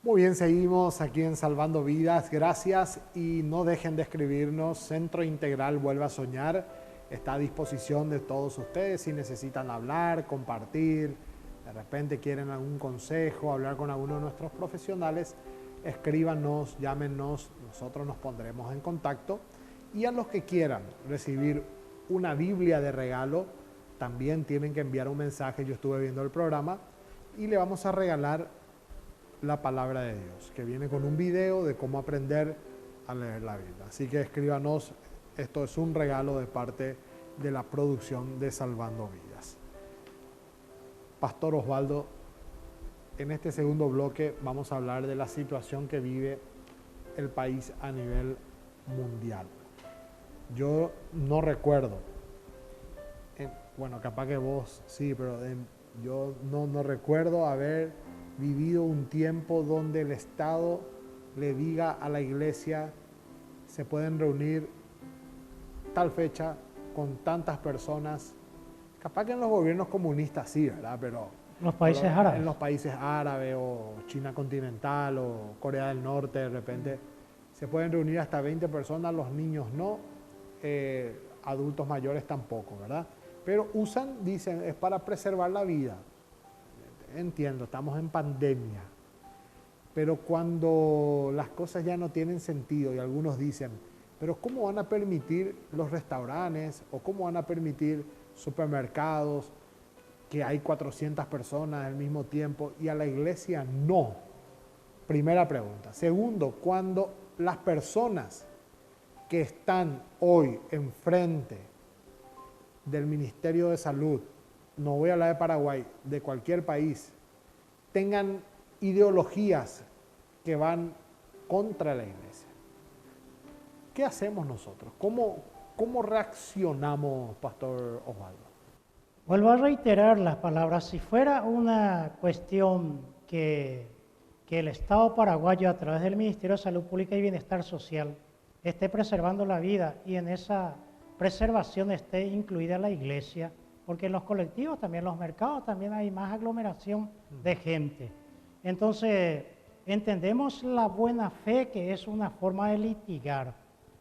Muy bien, seguimos aquí en Salvando Vidas. Gracias y no dejen de escribirnos. Centro Integral Vuelve a Soñar está a disposición de todos ustedes si necesitan hablar, compartir, de repente quieren algún consejo, hablar con alguno de nuestros profesionales, escríbanos, llámenos, nosotros nos pondremos en contacto. Y a los que quieran recibir una Biblia de regalo, también tienen que enviar un mensaje. Yo estuve viendo el programa y le vamos a regalar la palabra de Dios, que viene con un video de cómo aprender a leer la Biblia. Así que escríbanos, esto es un regalo de parte de la producción de Salvando Vidas. Pastor Osvaldo, en este segundo bloque vamos a hablar de la situación que vive el país a nivel mundial. Yo no recuerdo, bueno, capaz que vos sí, pero yo no recuerdo haber vivido un tiempo donde el Estado le diga a la iglesia: se pueden reunir tal fecha con tantas personas. Capaz que en los gobiernos comunistas sí, ¿verdad? Pero los países árabes. En los países árabes o China continental o Corea del Norte, de repente se pueden reunir hasta 20 personas, los niños no, adultos mayores tampoco, ¿verdad? Pero usan, dicen, es para preservar la vida. Entiendo, estamos en pandemia, pero cuando las cosas ya no tienen sentido y algunos dicen, pero ¿cómo van a permitir los restaurantes o cómo van a permitir supermercados que hay 400 personas al mismo tiempo y a la iglesia no? Primera pregunta. Segundo, cuando las personas que están hoy enfrente del Ministerio de Salud, no voy a hablar de Paraguay, de cualquier país, tengan ideologías que van contra la iglesia, ¿qué hacemos nosotros? ¿Cómo reaccionamos, Pastor Osvaldo? Vuelvo a reiterar las palabras. Si fuera una cuestión que el Estado paraguayo, a través del Ministerio de Salud Pública y Bienestar Social, esté preservando la vida y en esa preservación esté incluida la iglesia, porque en los colectivos, también los mercados, también hay más aglomeración de gente. Entonces, entendemos la buena fe, que es una forma de litigar.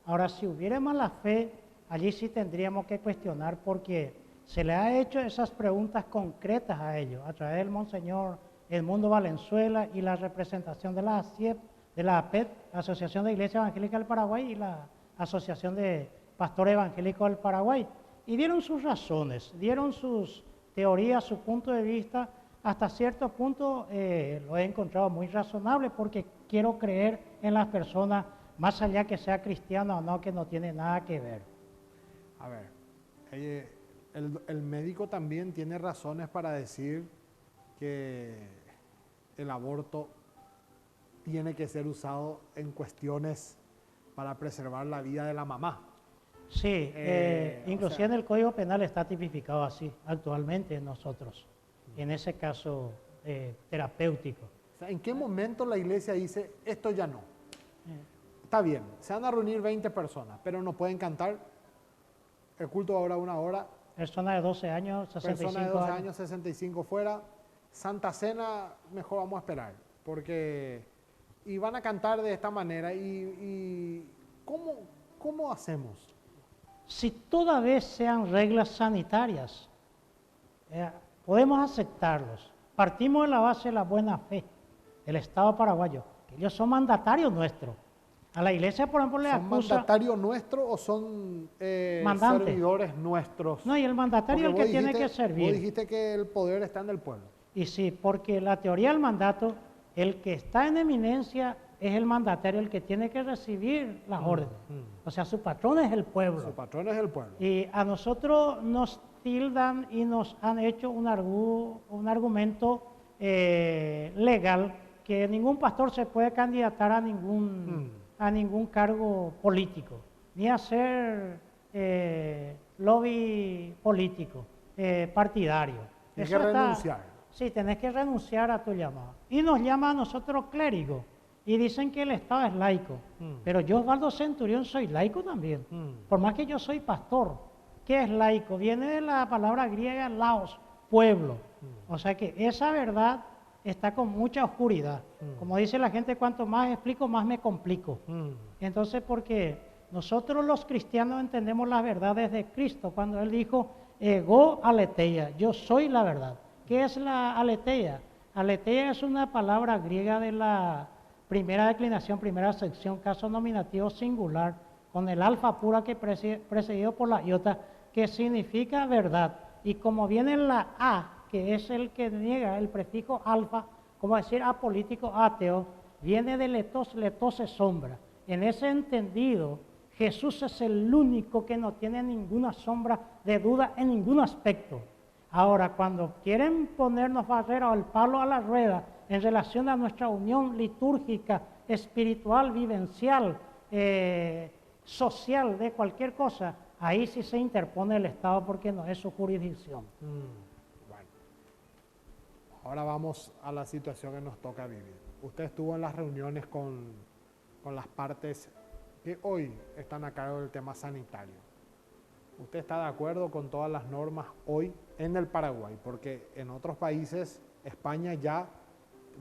Ahora, si hubiera mala fe, allí sí tendríamos que cuestionar, porque se le ha hecho esas preguntas concretas a ellos, a través del Monseñor Edmundo Valenzuela y la representación de la ASIEP, de la APET, la Asociación de Iglesia Evangélica del Paraguay, y la Asociación de Pastores Evangélicos del Paraguay. Y dieron sus razones, dieron sus teorías, su punto de vista. Hasta cierto punto lo he encontrado muy razonable, porque quiero creer en las personas, más allá que sea cristiana o no, que no tiene nada que ver. A ver, el médico también tiene razones para decir que el aborto tiene que ser usado en cuestiones para preservar la vida de la mamá. Sí, inclusive en el Código Penal está tipificado así actualmente en nosotros, en ese caso terapéutico. O sea, ¿en qué momento la iglesia dice, esto ya no? Está bien, se van a reunir 20 personas, pero no pueden cantar, el culto ahora 1 hora. Personas de 12 años, 65 Personas de 12 años, 65 fuera. Santa Cena, mejor vamos a esperar, porque y van a cantar de esta manera. ¿Y cómo hacemos? Si toda vez sean reglas sanitarias, podemos aceptarlos. Partimos de la base de la buena fe del Estado paraguayo, que ellos son mandatarios nuestros. A la iglesia, por ejemplo, le acusa... ¿Son mandatarios nuestros o son servidores nuestros? No, y el mandatario es el que tiene que servir. Vos dijiste que el poder está en el pueblo. Y sí, porque la teoría del mandato, el que está en eminencia es el mandatario, el que tiene que recibir las órdenes. O sea, su patrón es el pueblo. Su patrón es el pueblo. Y a nosotros nos tildan y nos han hecho un argumento legal, que ningún pastor se puede candidatar a ningún cargo político, ni hacer lobby político, partidario. Tienes que renunciar. Sí, tenés que renunciar a tu llamado. Y nos llama a nosotros clérigos. Y dicen que el Estado es laico. Pero yo, Osvaldo Centurión, soy laico también. Por más que yo soy pastor. ¿Qué es laico? Viene de la palabra griega laos, pueblo. O sea que esa verdad está con mucha oscuridad. Como dice la gente, cuanto más explico, más me complico. Entonces, porque nosotros los cristianos entendemos las verdades de Cristo, cuando Él dijo, ego aletheia, yo soy la verdad. ¿Qué es la aletheia? Aletheia es una palabra griega de la primera declinación, primera sección, caso nominativo singular, con el alfa pura que precedido por la iota, que significa verdad. Y como viene la A, que es el que niega el prefijo alfa, como decir apolítico, ateo, viene de letos, letos es sombra. En ese entendido, Jesús es el único que no tiene ninguna sombra de duda en ningún aspecto. Ahora, cuando quieren ponernos barrera o el palo a la rueda en relación a nuestra unión litúrgica, espiritual, vivencial, social, de cualquier cosa, ahí sí se interpone el Estado porque no es su jurisdicción. Bueno, ahora vamos a la situación que nos toca vivir. Usted estuvo en las reuniones con las partes que hoy están a cargo del tema sanitario. ¿Usted está de acuerdo con todas las normas hoy en el Paraguay? Porque en otros países, España ya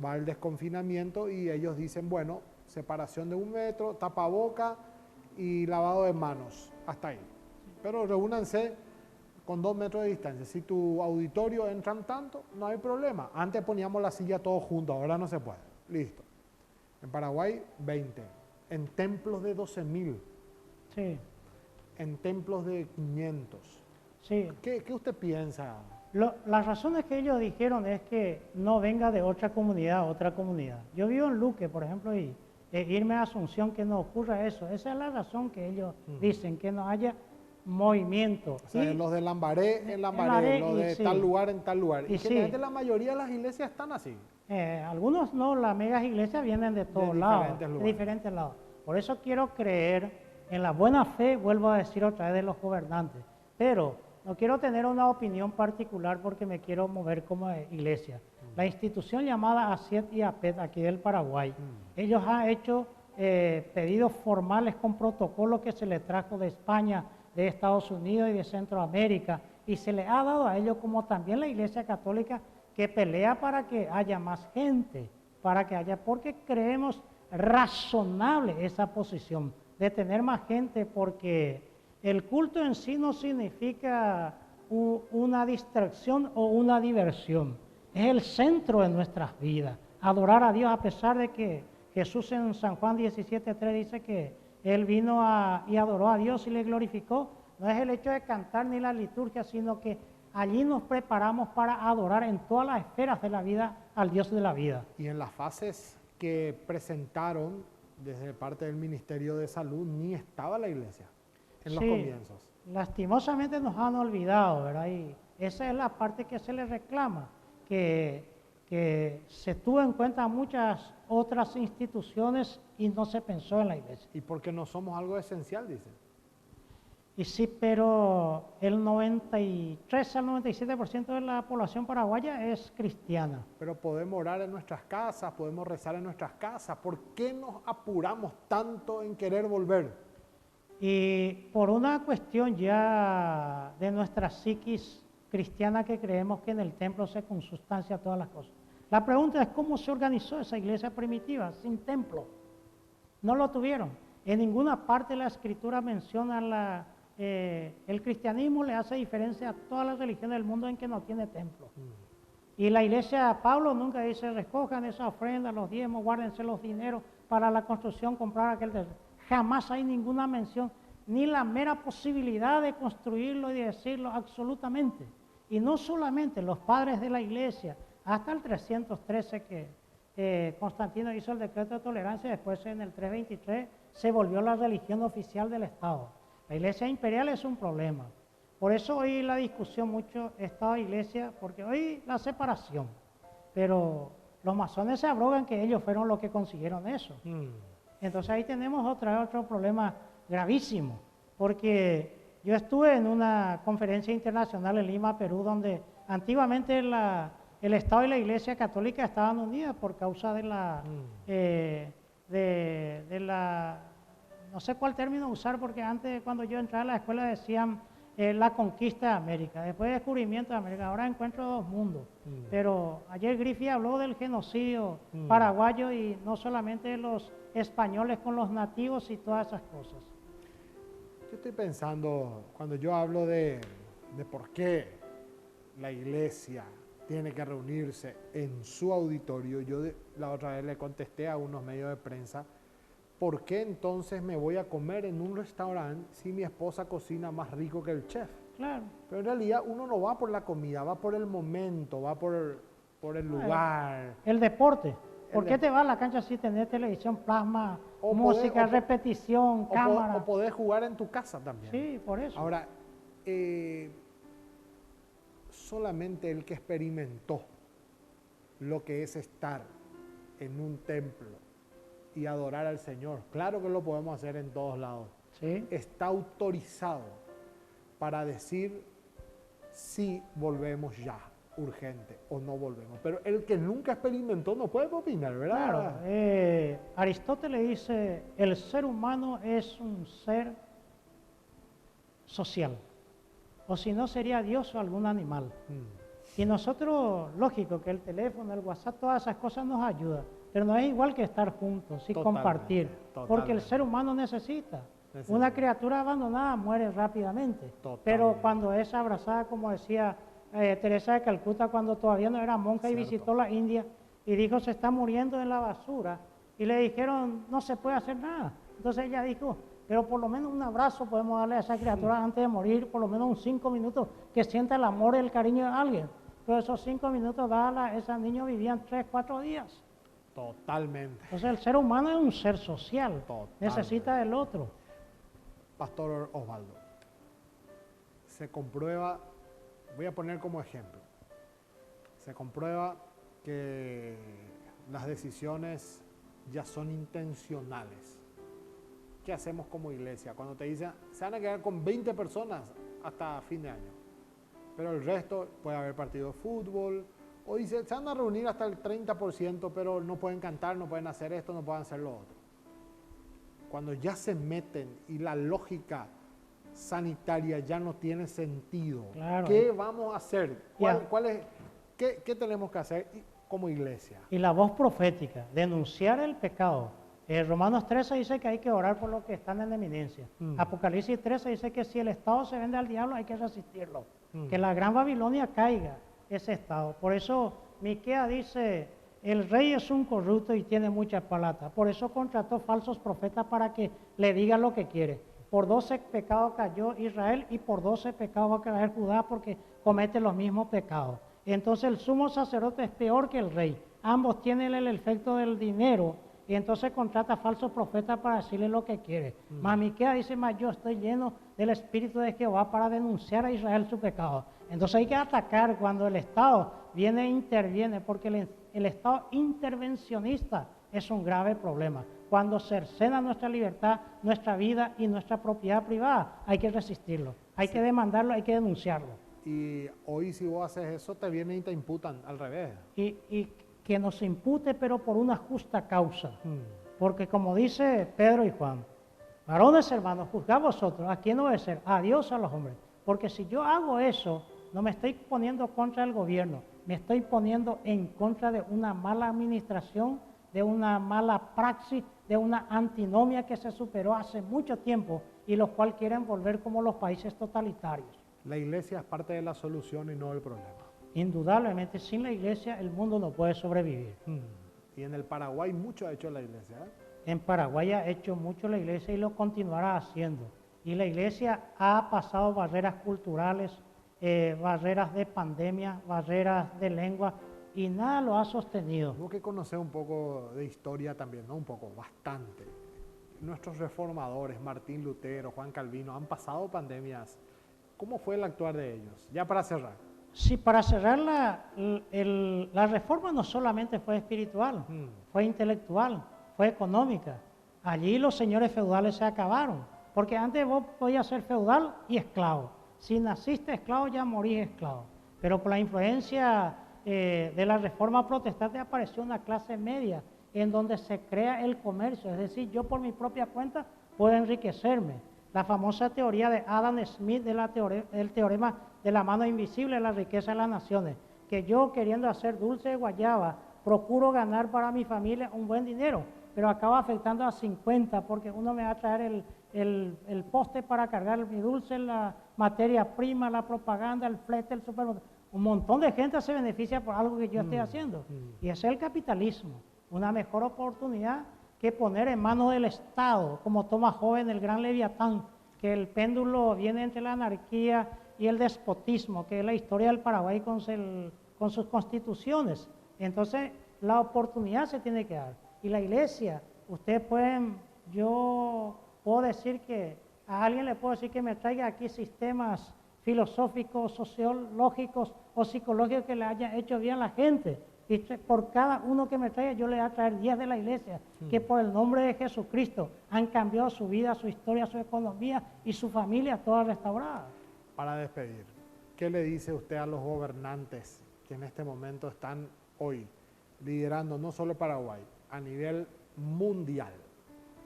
va al desconfinamiento y ellos dicen, bueno, separación de 1 metro, tapaboca y lavado de manos, hasta ahí. Pero reúnanse con 2 metros de distancia. Si tu auditorio entran tanto, no hay problema. Antes poníamos la silla todos juntos, ahora no se puede. Listo. En Paraguay, 20. En templos de 12.000. Sí. En templos de 500. Sí. ¿Qué usted piensa? Las razones que ellos dijeron es que no venga de otra comunidad a otra comunidad. Yo vivo en Luque, por ejemplo, y irme a Asunción, que no ocurra eso. Esa es la razón que ellos dicen, que no haya movimiento. O sea, los de Lambaré en Lambaré, los de sí, tal lugar en tal lugar. Y generalmente sí, la mayoría de las iglesias están así. algunos no, las megas iglesias vienen de todos lados, de diferentes lados. Por eso quiero creer en la buena fe, vuelvo a decir otra vez, de los gobernantes. Pero no quiero tener una opinión particular porque me quiero mover como iglesia. La institución llamada ACIET y APET aquí del Paraguay, ellos han hecho pedidos formales con protocolo que se les trajo de España, de Estados Unidos y de Centroamérica, y se le ha dado a ellos, como también la Iglesia Católica, que pelea para que haya más gente, porque creemos razonable esa posición de tener más gente, porque el culto en sí no significa una distracción o una diversión, es el centro de nuestras vidas, adorar a Dios, a pesar de que Jesús en San Juan 17:3 dice que Él vino y adoró a Dios y le glorificó. No es el hecho de cantar ni la liturgia, sino que allí nos preparamos para adorar en todas las esferas de la vida al Dios de la vida. Y en las fases que presentaron desde parte del Ministerio de Salud, ni estaba la iglesia en los comienzos. Lastimosamente nos han olvidado, ¿verdad? Y esa es la parte que se les reclama, que se tuvo en cuenta muchas otras instituciones y no se pensó en la iglesia. Y porque no somos algo esencial, dicen. Y sí, pero el 93 al 97% de la población paraguaya es cristiana. Pero podemos orar en nuestras casas, podemos rezar en nuestras casas. ¿Por qué nos apuramos tanto en querer volver? Y por una cuestión ya de nuestra psiquis cristiana, que creemos que en el templo se consustancia todas las cosas. La pregunta es cómo se organizó esa iglesia primitiva sin templo. No lo tuvieron. En ninguna parte de la escritura menciona el cristianismo le hace diferencia a todas las religiones del mundo en que no tiene templo. Y la iglesia, Pablo nunca dice, recojan esa ofrenda, los diezmos, guárdense los dineros para la construcción, comprar aquel terreno. Jamás hay ninguna mención, ni la mera posibilidad de construirlo y de decirlo absolutamente. Y no solamente los padres de la iglesia, hasta el 313 que Constantino hizo el decreto de tolerancia, después en el 323 se volvió la religión oficial del Estado. La iglesia imperial es un problema. Por eso hoy la discusión mucho Estado-iglesia, porque hoy la separación, pero los masones se abrogan que ellos fueron los que consiguieron eso. Entonces ahí tenemos otro problema gravísimo, porque yo estuve en una conferencia internacional en Lima, Perú, donde antiguamente el Estado y la Iglesia Católica estaban unidas por causa de la no sé cuál término usar, porque antes cuando yo entraba a la escuela decían la conquista de América, después del descubrimiento de América, ahora encuentro dos mundos. Pero ayer Griffith habló del genocidio paraguayo y no solamente los españoles con los nativos y todas esas cosas. Yo estoy pensando, cuando yo hablo de por qué la iglesia tiene que reunirse en su auditorio, yo la otra vez le contesté a unos medios de prensa, ¿por qué entonces me voy a comer en un restaurante si mi esposa cocina más rico que el chef? Claro. Pero en realidad uno no va por la comida, va por el momento, va por el lugar. El deporte. ¿Por qué te vas a la cancha si tenés televisión, plasma, O música, poder- repetición, cámara? O podés jugar en tu casa también. Sí, por eso. Ahora, solamente el que experimentó lo que es estar en un templo y adorar al Señor, claro que lo podemos hacer en todos lados, Sí. está autorizado para decir si volvemos ya, urgente, o no volvemos. Pero el que nunca experimentó no puede opinar, ¿verdad? Claro. Aristóteles dice, el ser humano es un ser social, o si no sería Dios o algún animal. Y nosotros, lógico que el teléfono, el WhatsApp, todas esas cosas nos ayudan, pero no es igual que estar juntos y Totalmente, compartir, porque el totalmente. ser humano necesita. Necesita. Una criatura abandonada muere rápidamente, Totalmente. pero cuando es abrazada, como decía Teresa de Calcuta, cuando todavía no era monja y Cierto. visitó la India y dijo, se está muriendo en la basura, y le dijeron, no se puede hacer nada. Entonces ella dijo, pero por lo menos un abrazo podemos darle a esa criatura antes de morir, por lo menos un 5 minutos, que sienta el amor y el cariño de alguien. Pero esos 5 minutos, esos niños vivían 3, 4 días. Totalmente. Entonces el ser humano es un ser social, Totalmente. necesita del otro. Pastor Osvaldo, se comprueba, voy a poner como ejemplo, se comprueba que las decisiones ya son intencionales. ¿Qué hacemos como iglesia? Cuando te dicen, se van a quedar con 20 personas hasta fin de año, pero el resto puede haber partido de fútbol, o dice, se van a reunir hasta el 30%, pero no pueden cantar, no pueden hacer esto, no pueden hacer lo otro. Cuando ya se meten y la lógica sanitaria ya no tiene sentido, Claro. ¿qué vamos a hacer? Ya. ¿Qué tenemos que hacer como iglesia? Y la voz profética, denunciar el pecado. Romanos 13 dice que hay que orar por los que están en eminencia. Apocalipsis 13 dice que si el Estado se vende al diablo hay que resistirlo. Que la gran Babilonia caiga ese Estado. Por eso Miqueas dice, el rey es un corrupto y tiene mucha palata. Por eso contrató falsos profetas para que le digan lo que quiere. Por 12 pecados cayó Israel y por 12 pecados va a caer Judá porque comete los mismos pecados. Entonces el sumo sacerdote es peor que el rey. Ambos tienen el efecto del dinero y entonces contrata falsos profetas para decirle lo que quiere. Mas Miqueas dice, yo estoy lleno del Espíritu de Jehová para denunciar a Israel su pecado. Entonces hay que atacar cuando el Estado viene e interviene, porque el Estado intervencionista es un grave problema. Cuando cercena nuestra libertad, nuestra vida y nuestra propiedad privada, hay que resistirlo, hay que demandarlo, hay que denunciarlo. Y hoy si vos haces eso, te vienen y te imputan al revés. Y que nos impute, pero por una justa causa. Porque como dice Pedro y Juan, varones hermanos, juzgad vosotros, ¿a quién obedecer? A Dios o a los hombres. Porque si yo hago eso, no me estoy poniendo contra el gobierno, me estoy poniendo en contra de una mala administración, de una mala praxis, de una antinomia que se superó hace mucho tiempo y los cuales quieren volver como los países totalitarios. La iglesia es parte de la solución y no del problema. Indudablemente, sin la iglesia el mundo no puede sobrevivir. Y en el Paraguay mucho ha hecho la iglesia, ¿eh? En Paraguay ha hecho mucho la iglesia y lo continuará haciendo. Y la iglesia ha pasado barreras culturales, barreras de pandemia, barreras de lengua, y nada lo ha sostenido. Tengo que conocer un poco de historia también, no un poco, bastante. Nuestros reformadores, Martín Lutero, Juan Calvino, han pasado pandemias. ¿Cómo fue el actuar de ellos? Ya para cerrar. Sí, para cerrar, la reforma no solamente fue espiritual, fue intelectual, fue económica. Allí los señores feudales se acabaron, porque antes vos podías ser feudal y esclavo. Si naciste esclavo, ya morís esclavo. Pero por la influencia de la reforma protestante apareció una clase media en donde se crea el comercio. Es decir, yo por mi propia cuenta puedo enriquecerme. La famosa teoría de Adam Smith del teorema de la mano invisible de la riqueza de las naciones, que yo queriendo hacer dulce de guayaba, procuro ganar para mi familia un buen dinero, pero acaba afectando a 50 porque uno me va a traer el poste para cargar mi dulce, la materia prima, la propaganda, el flete, el supermercado. Un montón de gente se beneficia por algo que yo estoy haciendo. Y ese es el capitalismo, una mejor oportunidad que poner en manos del Estado, como toma joven el gran Leviatán, que el péndulo viene entre la anarquía y el despotismo, que es la historia del Paraguay con sus constituciones. Entonces, la oportunidad se tiene que dar. Y la iglesia, ustedes pueden, yo puedo decir que a alguien le puedo decir que me traiga aquí sistemas filosóficos, sociológicos o psicológicos que le hayan hecho bien a la gente. Y por cada uno que me traiga, yo le voy a traer 10 de la iglesia, que por el nombre de Jesucristo han cambiado su vida, su historia, su economía y su familia, toda restaurada. Para despedir, ¿qué le dice usted a los gobernantes que en este momento están hoy liderando no solo Paraguay, a nivel mundial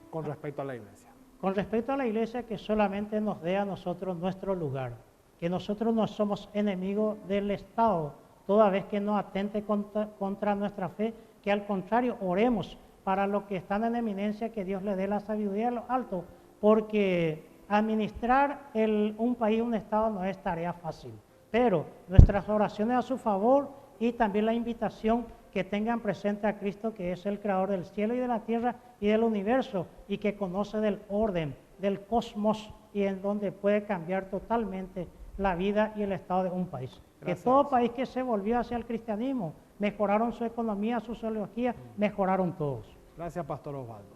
con respecto a la iglesia? Con respecto a la iglesia, que solamente nos dé a nosotros nuestro lugar, que nosotros no somos enemigos del Estado, toda vez que no atente contra nuestra fe, que al contrario oremos para los que están en eminencia, que Dios le dé la sabiduría a los altos, porque administrar un país, un Estado no es tarea fácil, pero nuestras oraciones a su favor y también la invitación que tengan presente a Cristo, que es el creador del cielo y de la tierra y del universo, y que conoce del orden, del cosmos, y en donde puede cambiar totalmente la vida y el estado de un país. Gracias. Que todo país que se volvió hacia el cristianismo, mejoraron su economía, su sociología, mejoraron todos. Gracias, Pastor Osvaldo.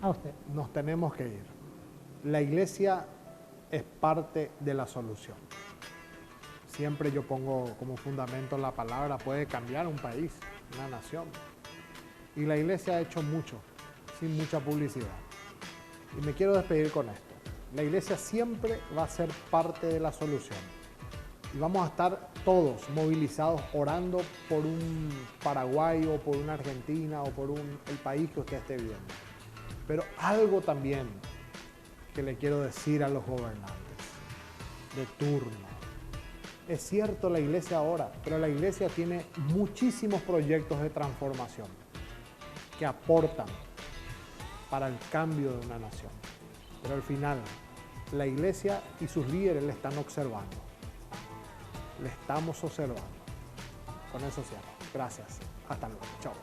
A usted. Nos tenemos que ir. La iglesia es parte de la solución. Siempre yo pongo como fundamento la palabra, puede cambiar un país, una nación. Y la iglesia ha hecho mucho, sin mucha publicidad. Y me quiero despedir con esto. La iglesia siempre va a ser parte de la solución. Y vamos a estar todos movilizados orando por un Paraguay o por una Argentina o por el país que usted esté viendo. Pero algo también que le quiero decir a los gobernantes de turno. Es cierto, la iglesia ahora, pero la iglesia tiene muchísimos proyectos de transformación que aportan para el cambio de una nación. Pero al final, la iglesia y sus líderes le están observando. Le estamos observando. Con eso cierro. Gracias. Hasta luego. Chao.